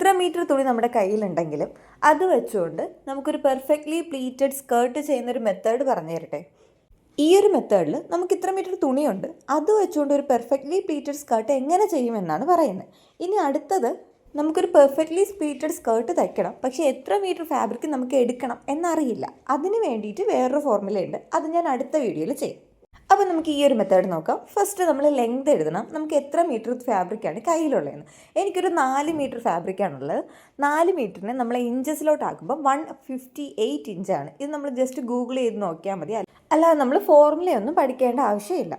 എത്ര മീറ്റർ തുണി നമ്മുടെ കയ്യിലുണ്ടെങ്കിലും അത് വെച്ചുകൊണ്ട് നമുക്കൊരു പെർഫെക്റ്റ്ലി പ്ലീറ്റഡ് സ്കേർട്ട് ചെയ്യുന്നൊരു മെത്തേഡ് പറഞ്ഞു തരട്ടെ. ഈ ഒരു മെത്തേഡിൽ നമുക്ക് ഇത്ര മീറ്റർ തുണിയുണ്ട്, അത് വെച്ചുകൊണ്ട് ഒരു പെർഫെക്റ്റ്ലി പ്ലീറ്റഡ് സ്കേർട്ട് എങ്ങനെ ചെയ്യുമെന്നാണ് പറയുന്നത്. ഇനി അടുത്തത്, നമുക്കൊരു പെർഫെക്റ്റ്ലി പ്ലീറ്റഡ് സ്കേർട്ട് തയ്ക്കണം, പക്ഷേ എത്ര മീറ്റർ ഫാബ്രിക് നമുക്ക് എടുക്കണം എന്നറിയില്ല. അതിന് വേണ്ടിയിട്ട് വേറൊരു ഫോർമുലയുണ്ട്, അത് ഞാൻ അടുത്ത വീഡിയോയിൽ ചെയ്യും. അപ്പോൾ നമുക്ക് ഈ ഒരു മെത്തേഡ് നോക്കാം. ഫസ്റ്റ് നമ്മൾ ലെങ്ത് എഴുതണം. നമുക്ക് എത്ര മീറ്റർ ഫാബ്രിക്കാണ് കയ്യിലുള്ളതെന്ന്. എനിക്കൊരു 4 മീറ്റർ ഫാബ്രിക്കാണുള്ളത്. 4 മീറ്ററിനെ നമ്മൾ ഇഞ്ചസിലോട്ടാക്കുമ്പോൾ 158 ഇഞ്ചാണ്. ഇത് നമ്മൾ ജസ്റ്റ് ഗൂഗിൾ ചെയ്ത് നോക്കിയാൽ മതി, അല്ലാതെ നമ്മൾ ഫോർമുലയൊന്നും പഠിക്കേണ്ട ആവശ്യമില്ല.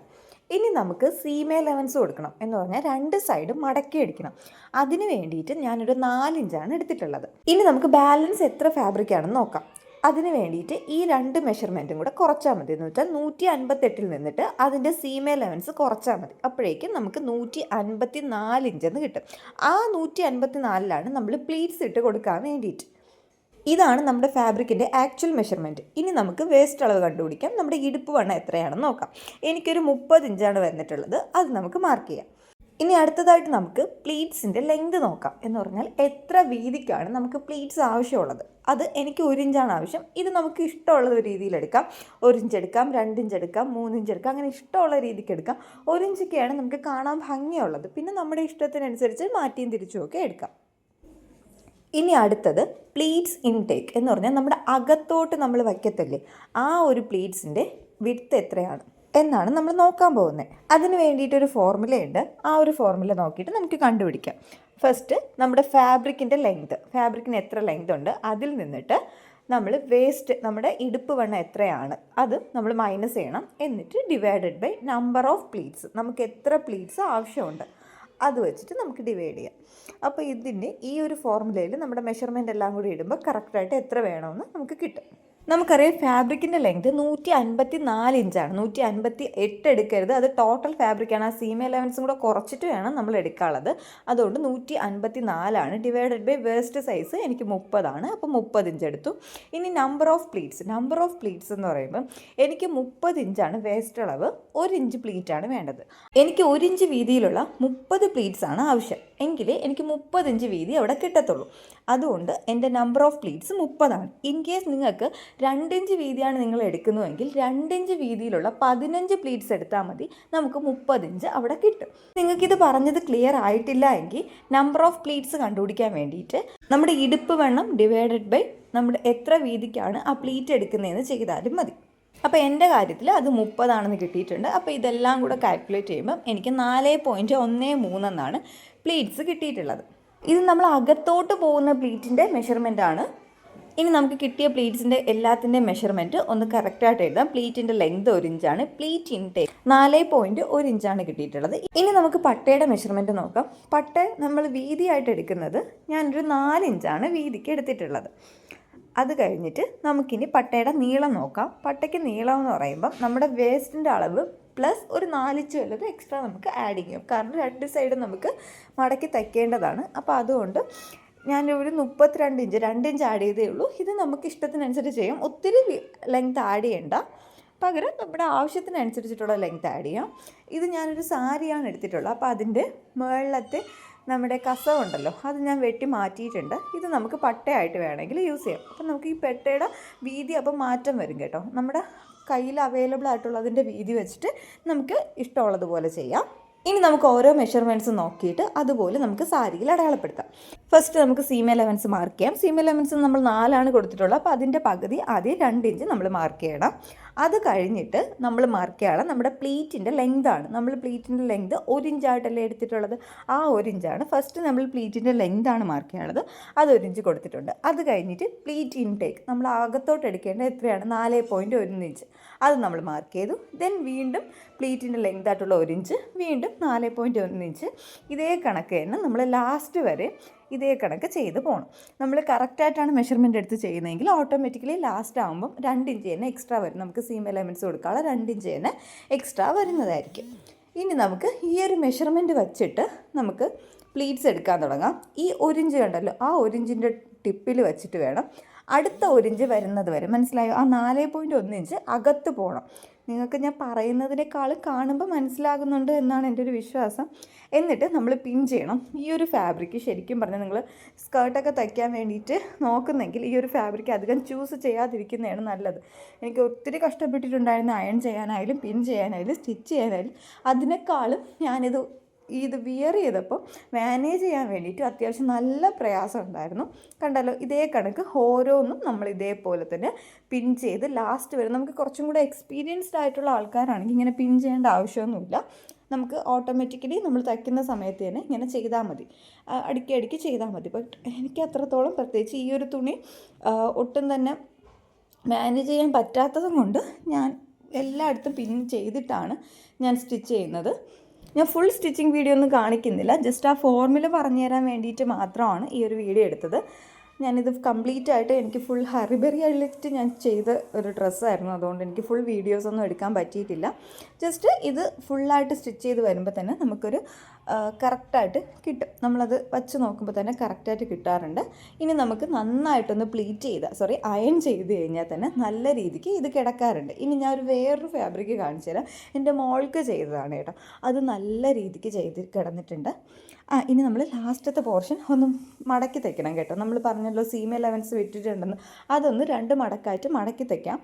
ഇനി നമുക്ക് സീം അലവൻസ് കൊടുക്കണം എന്ന് പറഞ്ഞാൽ 2 സൈഡും മടക്കി അടിക്കണം. അതിന് വേണ്ടിയിട്ട് ഞാനൊരു 4 ഇഞ്ചാണ് എടുത്തിട്ടുള്ളത്. ഇനി നമുക്ക് ബാലൻസ് എത്ര ഫാബ്രിക്കാണെന്ന് നോക്കാം. അതിന് വേണ്ടിയിട്ട് ഈ 2 മെഷർമെൻറ്റും കൂടെ കുറച്ചാൽ മതി. എന്ന് വെച്ചാൽ 158 നിന്നിട്ട് അതിൻ്റെ സീം അലവൻസ് കുറച്ചാൽ മതി. അപ്പോഴേക്കും നമുക്ക് 154 ഇഞ്ചെന്ന് കിട്ടും. ആ 154ലാണ് നമ്മൾ പ്ലീറ്റ്സ് ഇട്ട് കൊടുക്കാൻ വേണ്ടിയിട്ട്. ഇതാണ് നമ്മുടെ ഫാബ്രിക്കിൻ്റെ ആക്ച്വൽ മെഷർമെൻറ്റ്. ഇനി നമുക്ക് വേസ്റ്റ് അളവ് കണ്ടുപിടിക്കാം. നമ്മുടെ ഇടുപ്പ് വണ്ണം എത്രയാണെന്ന് നോക്കാം. എനിക്കൊരു 30 ഇഞ്ചാണ് വന്നിട്ടുള്ളത്, അത് നമുക്ക് മാർക്ക് ചെയ്യാം. ഇനി അടുത്തതായിട്ട് നമുക്ക് പ്ലീറ്റ്സിൻ്റെ ലെങ്ത് നോക്കാം. എന്ന് പറഞ്ഞാൽ എത്ര വീതിക്കാണ് നമുക്ക് പ്ലീറ്റ്സ് ആവശ്യമുള്ളത്. അത് എനിക്ക് 1 ഇഞ്ചാണ് ആവശ്യം. ഇത് നമുക്ക് ഇഷ്ടമുള്ള രീതിയിൽ എടുക്കാം. 1 ഇഞ്ച് എടുക്കാം, 2 ഇഞ്ച് എടുക്കാം, 3 ഇഞ്ച് എടുക്കാം, അങ്ങനെ ഇഷ്ടമുള്ള രീതിക്ക് എടുക്കാം. 1 ഇഞ്ചൊക്കെയാണ് നമുക്ക് കാണാൻ ഭംഗിയുള്ളത്. പിന്നെ നമ്മുടെ ഇഷ്ടത്തിനനുസരിച്ച് മാറ്റിയും തിരിച്ചുമൊക്കെ എടുക്കാം. ഇനി അടുത്തത് പ്ലീറ്റ്സ് ഇൻടേക്ക് എന്ന് പറഞ്ഞാൽ നമ്മുടെ അകത്തോട്ട് നമ്മൾ വയ്ക്കത്തില്ലേ, ആ ഒരു പ്ലീറ്റ്സിൻ്റെ വിഡ്ത്ത് എത്രയാണ് എന്നാണ് നമ്മൾ നോക്കാൻ പോകുന്നത്. അതിന് വേണ്ടിയിട്ടൊരു ഫോർമുലയുണ്ട്. ആ ഒരു ഫോർമുല നോക്കിയിട്ട് നമുക്ക് കണ്ടുപിടിക്കാം. ഫസ്റ്റ് നമ്മുടെ ഫാബ്രിക്കിന് എത്ര ലെങ്ത് ഉണ്ട് അതിൽ നിന്നിട്ട് നമ്മൾ വേസ്റ്റ്, നമ്മുടെ ഇടുപ്പ് വണ്ണം എത്രയാണ് അത് നമ്മൾ മൈനസ് ചെയ്യണം. എന്നിട്ട് divided by number of pleats, നമുക്ക് എത്ര പ്ലീറ്റ്സ് ആവശ്യമുണ്ട് അത് വെച്ചിട്ട് നമുക്ക് ഡിവൈഡ് ചെയ്യാം. അപ്പോൾ ഇതിൻ്റെ ഈ ഒരു ഫോർമുലയിൽ നമ്മുടെ മെഷർമെൻ്റ് എല്ലാം കൂടി ഇടുമ്പോൾ കറക്റ്റായിട്ട് എത്ര വേണമെന്ന് നമുക്ക് കിട്ടും. നമുക്കറിയാം ഫാബ്രിക്കിൻ്റെ ലെങ്ത് 154 ഇഞ്ചാണ്. 158 എടുക്കരുത്, അത് ടോട്ടൽ ഫാബ്രിക്കാണ്. ആ സീം അലവൻസും കൂടെ കുറച്ചിട്ട് വേണം നമ്മൾ എടുക്കാനുള്ളത്. അതുകൊണ്ട് 154 ഡിവൈഡഡ് ബൈ വേസ്റ്റ് സൈസ് എനിക്ക് 30 അപ്പോൾ 30 ഇഞ്ച് എടുത്തു. ഇനി നമ്പർ ഓഫ് പ്ലീറ്റ്സ് എന്ന് പറയുമ്പോൾ എനിക്ക് 30 ഇഞ്ചാണ് വേസ്റ്റ് അളവ്. 1 ഇഞ്ച് പ്ലീറ്റാണ് വേണ്ടത്. എനിക്ക് 1 ഇഞ്ച് വീതിയിലുള്ള 30 പ്ലീറ്റ്സ് ആണ് ആവശ്യം. എങ്കിലേ എനിക്ക് 30 ഇഞ്ച് വീതി അവിടെ കിട്ടത്തുള്ളൂ. അതുകൊണ്ട് എൻ്റെ number of pleats 30. In case നിങ്ങൾക്ക് 2 ഇഞ്ച് വീതിയാണ് നിങ്ങൾ എടുക്കുന്നുവെങ്കിൽ 2 ഇഞ്ച് വീതിയിലുള്ള 15 പ്ലീറ്റ്സ് എടുത്താൽ മതി, നമുക്ക് 30 ഇഞ്ച് അവിടെ കിട്ടും. നിങ്ങൾക്കിത് പറഞ്ഞത് ക്ലിയർ ആയിട്ടില്ല എങ്കിൽ നമ്പർ ഓഫ് പ്ലീറ്റ്സ് കണ്ടുപിടിക്കാൻ വേണ്ടിയിട്ട് നമ്മുടെ ഇടുപ്പ് വണ്ണം ഡിവൈഡഡ് ബൈ നമ്മുടെ എത്ര വീതിക്കാണ് ആ പ്ലീറ്റ് എടുക്കുന്നതെന്ന് ചെയ്താലും മതി. അപ്പോൾ എൻ്റെ കാര്യത്തിൽ അത് 30 കിട്ടിയിട്ടുണ്ട്. അപ്പോൾ ഇതെല്ലാം കൂടെ കാൽക്കുലേറ്റ് ചെയ്യുമ്പം എനിക്ക് 4.13 എന്നാണ് പ്ലീറ്റ്സ് കിട്ടിയിട്ടുള്ളത്. ഇത് നമ്മൾ അകത്തോട്ട് പോകുന്ന പ്ലീറ്റിൻ്റെ മെഷർമെൻറ്റാണ്. ഇനി നമുക്ക് കിട്ടിയ പ്ലീറ്റ്സിൻ്റെ എല്ലാത്തിൻ്റെ മെഷർമെൻറ്റ് ഒന്ന് കറക്റ്റായിട്ട് എഴുതാം. പ്ലീറ്റിൻ്റെ ലെങ്ത് 1 ഇഞ്ചാണ്. പ്ലീറ്റ് ഇൻടേക്ക് 4.1 ഇഞ്ചാണ് കിട്ടിയിട്ടുള്ളത്. ഇനി നമുക്ക് പട്ടയുടെ മെഷർമെൻറ്റ് നോക്കാം. പട്ട നമ്മൾ വീതിയായിട്ട് എടുക്കുന്നത് ഞാനൊരു 4 ഇഞ്ചാണ് വീതിക്ക് എടുത്തിട്ടുള്ളത്. അത് കഴിഞ്ഞിട്ട് നമുക്കിനി പട്ടയുടെ നീളം നോക്കാം. പട്ടയ്ക്ക് നീളം എന്ന് പറയുമ്പം നമ്മുടെ വേസ്റ്റിൻ്റെ അളവ് പ്ലസ് ഒരു 4 ഇഞ്ച് വല്ലത് എക്സ്ട്രാ നമുക്ക് ആഡ് ചെയ്യും. കാരണം 2 സൈഡും നമുക്ക് മടക്കി തയ്ക്കേണ്ടതാണ്. അപ്പോൾ അതുകൊണ്ട് ഞാനൊരു 32 ഇഞ്ച് 2 ഇഞ്ച് ആഡ് ചെയ്തേ ഉള്ളൂ. ഇത് നമുക്ക് ഇഷ്ടത്തിനനുസരിച്ച് ചെയ്യാം. ഒത്തിരി ലെങ്ത് ആഡ് ചെയ്യേണ്ട, പകരം നമ്മുടെ ആവശ്യത്തിനനുസരിച്ചിട്ടുള്ള ലെങ്ത് ആഡ് ചെയ്യാം. ഇത് ഞാനൊരു സാരിയാണ് എടുത്തിട്ടുള്ളത്. അപ്പോൾ അതിൻ്റെ മുകളിലത്തെ നമ്മുടെ കസവുണ്ടല്ലോ അത് ഞാൻ വെട്ടി മാറ്റിയിട്ടുണ്ട്. ഇത് നമുക്ക് പട്ടയായിട്ട് വേണമെങ്കിൽ യൂസ് ചെയ്യാം. അപ്പം നമുക്ക് ഈ പട്ടയുടെ വീതി അപ്പം മാറ്റം വരും കേട്ടോ. നമ്മുടെ കയ്യിൽ അവൈലബിൾ ആയിട്ടുള്ളതിൻ്റെ വീതി വെച്ചിട്ട് നമുക്ക് ഇഷ്ടമുള്ളതുപോലെ ചെയ്യാം. ഇനി നമുക്ക് ഓരോ മെഷർമെൻറ്റ്സ് നോക്കിയിട്ട് അതുപോലെ നമുക്ക് സാരിയിൽ അടയാളപ്പെടുത്താം. ഫസ്റ്റ് നമുക്ക് സീം അലവൻസ് മാർക്ക് ചെയ്യാം. സീം അലവൻസ് നമ്മൾ 4 കൊടുത്തിട്ടുള്ളത്. അപ്പോൾ അതിൻ്റെ പകുതി ആദ്യം 2 ഇഞ്ച് നമ്മൾ മാർക്ക് ചെയ്യണം. അത് കഴിഞ്ഞിട്ട് നമ്മൾ മാർക്ക് ചെയ്യണം നമ്മുടെ പ്ലീറ്റിൻ്റെ ലെങ്താണ്. നമ്മൾ പ്ലീറ്റിൻ്റെ ലെങ്ത് 1 ഇഞ്ചായിട്ടല്ലേ എടുത്തിട്ടുള്ളത്. ആ 1 ഇഞ്ചാണ് ഫസ്റ്റ് നമ്മൾ പ്ലീറ്റിൻ്റെ ലെങ്താണ് മാർക്ക് ചെയ്യണത്. അത് 1 ഇഞ്ച് കൊടുത്തിട്ടുണ്ട്. അത് കഴിഞ്ഞിട്ട് പ്ലീറ്റ് ഇൻടേക്ക് നമ്മൾ അകത്തോട്ട് എടുക്കേണ്ടത് എത്രയാണ്, 4.1 ഇഞ്ച്, അത് നമ്മൾ മാർക്ക് ചെയ്തു. ദെൻ വീണ്ടും പ്ലീറ്റിൻ്റെ ലെങ്തായിട്ടുള്ള 1 ഇഞ്ച്, വീണ്ടും 4.1 ഇഞ്ച്. ഇതേ കണക്ക് തന്നെ നമ്മൾ ലാസ്റ്റ് വരെ ഇതേ കണക്ക് ചെയ്ത് പോകണം. നമ്മൾ കറക്റ്റായിട്ടാണ് മെഷർമെൻറ്റ് എടുത്ത് ചെയ്യുന്നതെങ്കിൽ ഓട്ടോമാറ്റിക്കലി ലാസ്റ്റ് ആകുമ്പം 2 ഇഞ്ച് തന്നെ എക്സ്ട്രാ വരും. നമുക്ക് സീം എലമെൻറ്റ്സ് കൊടുക്കാനുള്ള 2 ഇഞ്ച് തന്നെ എക്സ്ട്രാ വരുന്നതായിരിക്കും. ഇനി നമുക്ക് ഈ ഒരു മെഷർമെൻറ്റ് വച്ചിട്ട് നമുക്ക് പ്ലീറ്റ്സ് എടുക്കാൻ തുടങ്ങാം. ഈ 1 ഇഞ്ച് കണ്ടല്ലോ, ആ 1 ഇഞ്ചിൻ്റെ ടിപ്പിൽ വെച്ചിട്ട് വേണം അടുത്ത 1 ഇഞ്ച് വരുന്നത് വരെ, മനസ്സിലായോ? ആ 4.1 ഇഞ്ച് അകത്ത് പോകണം. നിങ്ങൾക്ക് ഞാൻ പറയുന്നതിനേക്കാൾ കാണുമ്പോൾ മനസ്സിലാകുന്നുണ്ട് എന്നാണ് എൻ്റെ ഒരു വിശ്വാസം. എന്നിട്ട് നമ്മൾ പിൻ ചെയ്യണം. ഈ ഒരു ഫാബ്രിക് ശരിക്കും പറഞ്ഞാൽ നിങ്ങൾ സ്കേർട്ടൊക്കെ തയ്ക്കാൻ വേണ്ടിയിട്ട് നോക്കുന്നെങ്കിൽ ഈ ഒരു ഫാബ്രിക് അധികം ചൂസ് ചെയ്യാതിരിക്കുന്നതാണ് നല്ലത്. എനിക്ക് ഒത്തിരി കഷ്ടപ്പെട്ടിട്ടുണ്ടായിരുന്നു അയൺ ചെയ്യാനായാലും പിൻ ചെയ്യാനായാലും സ്റ്റിച്ച് ചെയ്യാനായാലും. അതിനേക്കാളും ഇത് വിയർ ചെയ്തപ്പോൾ മാനേജ് ചെയ്യാൻ വേണ്ടിയിട്ട് അത്യാവശ്യം നല്ല പ്രയാസം ഉണ്ടായിരുന്നു. കണ്ടല്ലോ, ഇതേ കണക്ക് ഓരോന്നും നമ്മൾ ഇതേപോലെ തന്നെ പിൻ ചെയ്ത് ലാസ്റ്റ് വരെ നമുക്ക് കുറച്ചും കൂടെ എക്സ്പീരിയൻസ്ഡ് ആയിട്ടുള്ള ആൾക്കാരാണെങ്കിൽ ഇങ്ങനെ പിൻ ചെയ്യേണ്ട ആവശ്യമൊന്നുമില്ല. നമുക്ക് ഓട്ടോമാറ്റിക്കലി നമ്മൾ തയ്ക്കുന്ന സമയത്ത് തന്നെ ഇങ്ങനെ ചെയ്താൽ മതി, അടുക്കി ചെയ്താൽ മതി. ബട്ട് എനിക്ക് അത്രത്തോളം പ്രത്യേകിച്ച് ഈ ഒരു തുണി ഒട്ടും തന്നെ മാനേജ് ചെയ്യാൻ പറ്റാത്തതും കൊണ്ട് ഞാൻ എല്ലായിടത്തും പിൻ ചെയ്തിട്ടാണ് ഞാൻ സ്റ്റിച്ച് ചെയ്യുന്നത്. ഞാൻ ഫുൾ സ്റ്റിച്ചിങ് വീഡിയോ ഒന്നും കാണിക്കുന്നില്ല, ജസ്റ്റ് ആ ഫോർമുല പറഞ്ഞു തരാൻ വേണ്ടിയിട്ട് മാത്രമാണ് ഈ ഒരു വീഡിയോ എടുത്തത്. ഞാനിത് കംപ്ലീറ്റ് ആയിട്ട് എനിക്ക് ഫുൾ ഹറിബറി ആയിട്ട് ഞാൻ ചെയ്ത ഒരു ഡ്രസ്സായിരുന്നു. അതുകൊണ്ട് എനിക്ക് ഫുൾ വീഡിയോസൊന്നും എടുക്കാൻ പറ്റിയിട്ടില്ല. ജസ്റ്റ് ഇത് ഫുള്ളായിട്ട് സ്റ്റിച്ച് ചെയ്ത് വരുമ്പോൾ തന്നെ നമുക്കൊരു കറക്റ്റായിട്ട് കിട്ടും. നമ്മളത് വച്ച് നോക്കുമ്പോൾ തന്നെ കറക്റ്റായിട്ട് കിട്ടാറുണ്ട്. ഇനി നമുക്ക് നന്നായിട്ടൊന്ന് അയൺ ചെയ്ത് കഴിഞ്ഞാൽ തന്നെ നല്ല രീതിക്ക് ഇത് കിടക്കാറുണ്ട്. ഇനി ഞാൻ വേറൊരു ഫാബ്രിക് കാണിച്ചു തരാം. എൻ്റെ മോൾക്ക് ചെയ്തതാണ് കേട്ടോ. അത് നല്ല രീതിക്ക് ചെയ്ത് കിടന്നിട്ടുണ്ട്. ഇനി നമ്മൾ ലാസ്റ്റത്തെ പോർഷൻ ഒന്ന് മടക്കി തയ്ക്കണം കേട്ടോ. നമ്മൾ പറഞ്ഞല്ലോ സീം എലവൻസ് വിട്ടിട്ടുണ്ടെന്ന്, അതൊന്ന് 2 മടക്കായിട്ട് മടക്കി തയ്ക്കാം.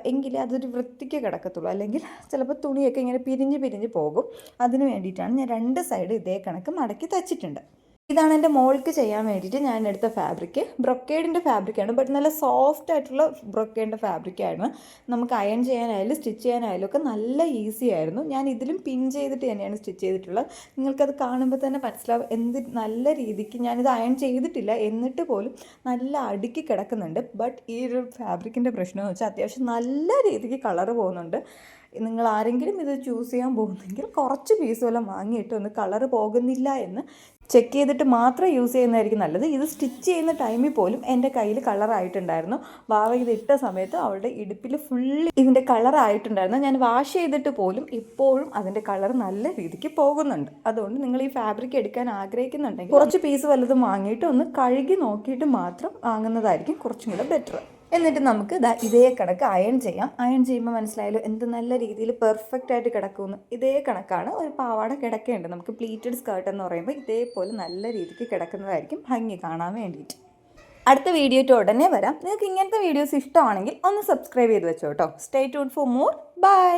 എങ്കിലേ അതൊരു വൃത്തിക്ക് കിടക്കത്തുള്ളൂ. അല്ലെങ്കിൽ ചിലപ്പോൾ തുണിയൊക്കെ ഇങ്ങനെ പിരിഞ്ഞ് പോകും. അതിന് വേണ്ടിയിട്ടാണ് ഞാൻ 2 സൈഡ് ഇതേ കണക്ക് മടക്കി തയ്ച്ചിട്ടുണ്ട്. ഇതാണ് എൻ്റെ മോൾക്ക് ചെയ്യാൻ വേണ്ടിയിട്ട് ഞാൻ എടുത്ത ഫാബ്രിക്. ബ്രൊക്കേഡിൻ്റെ ഫാബ്രിക്കാണ്, ബട്ട് നല്ല സോഫ്റ്റ് ആയിട്ടുള്ള ബ്രൊക്കേഡിൻ്റെ ഫാബ്രിക്കായിരുന്നു. നമുക്ക് അയൺ ചെയ്യാനായാലും സ്റ്റിച്ച് ചെയ്യാനായാലും ഒക്കെ നല്ല ഈസി ആയിരുന്നു. ഞാൻ ഇതിലും പിൻ ചെയ്തിട്ട് തന്നെയാണ് സ്റ്റിച്ച് ചെയ്തിട്ടുള്ളത്. നിങ്ങൾക്കത് കാണുമ്പോൾ തന്നെ മനസ്സിലാവും നല്ല രീതിക്ക് ഞാനിത് അയൺ ചെയ്തിട്ടില്ല, എന്നിട്ട് പോലും നല്ല അടുക്കി കിടക്കുന്നുണ്ട്. ബട്ട് ഈ ഒരു ഫാബ്രിക്കിൻ്റെ പ്രശ്നമെന്ന് വെച്ചാൽ അത്യാവശ്യം നല്ല രീതിക്ക് കളറ് പോകുന്നുണ്ട്. നിങ്ങൾ ആരെങ്കിലും ഇത് ചൂസ് ചെയ്യാൻ പോകുന്നെങ്കിൽ കുറച്ച് പീസ് വല്ലതും വാങ്ങിയിട്ട് ഒന്ന് കളറ് പോകുന്നില്ല എന്ന് ചെക്ക് ചെയ്തിട്ട് മാത്രം യൂസ് ചെയ്യുന്നതായിരിക്കും നല്ലത്. ഇത് സ്റ്റിച്ച് ചെയ്യുന്ന ടൈമിൽ പോലും എൻ്റെ കയ്യിൽ കളറായിട്ടുണ്ടായിരുന്നു. വാവ ഇത് ഇട്ട സമയത്ത് അവളുടെ ഇടുപ്പിൽ ഫുള്ള് ഇതിൻ്റെ കളറായിട്ടുണ്ടായിരുന്നു. ഞാൻ വാഷ് ചെയ്തിട്ട് പോലും ഇപ്പോഴും അതിൻ്റെ കളർ നല്ല രീതിക്ക് പോകുന്നുണ്ട്. അതുകൊണ്ട് നിങ്ങൾ ഈ ഫാബ്രിക് എടുക്കാൻ ആഗ്രഹിക്കുന്നുണ്ടെങ്കിൽ കുറച്ച് പീസ് വല്ലതും വാങ്ങിയിട്ട് ഒന്ന് കഴുകി നോക്കിയിട്ട് മാത്രം വാങ്ങുന്നതായിരിക്കും കുറച്ചും കൂടെ ബെറ്റർ. എന്നിട്ട് നമുക്ക് ഇതേ കണക്ക് അയൺ ചെയ്യാം. അയൺ ചെയ്യുമ്പോൾ മനസ്സിലായാലും എന്ത് നല്ല രീതിയിൽ പെർഫെക്റ്റ് ആയിട്ട് കിടക്കുമെന്ന്. ഇതേ കണക്കാണ് ഒരു പാവാട കിടക്കേണ്ടത്. നമുക്ക് പ്ലീറ്റഡ് സ്കേർട്ട് എന്ന് പറയുമ്പോൾ ഇതേപോലെ നല്ല രീതിക്ക് കിടക്കുന്നതായിരിക്കും ഭംഗി കാണാൻ വേണ്ടിയിട്ട്. അടുത്ത വീഡിയോയ്ക്ക് ഉടനെ വരാം. നിങ്ങൾക്ക് ഇങ്ങനത്തെ വീഡിയോസ് ഇഷ്ടമാണെങ്കിൽ ഒന്ന് സബ്സ്ക്രൈബ് ചെയ്ത് വെച്ചോ കേട്ടോ. Stay tuned for more. By.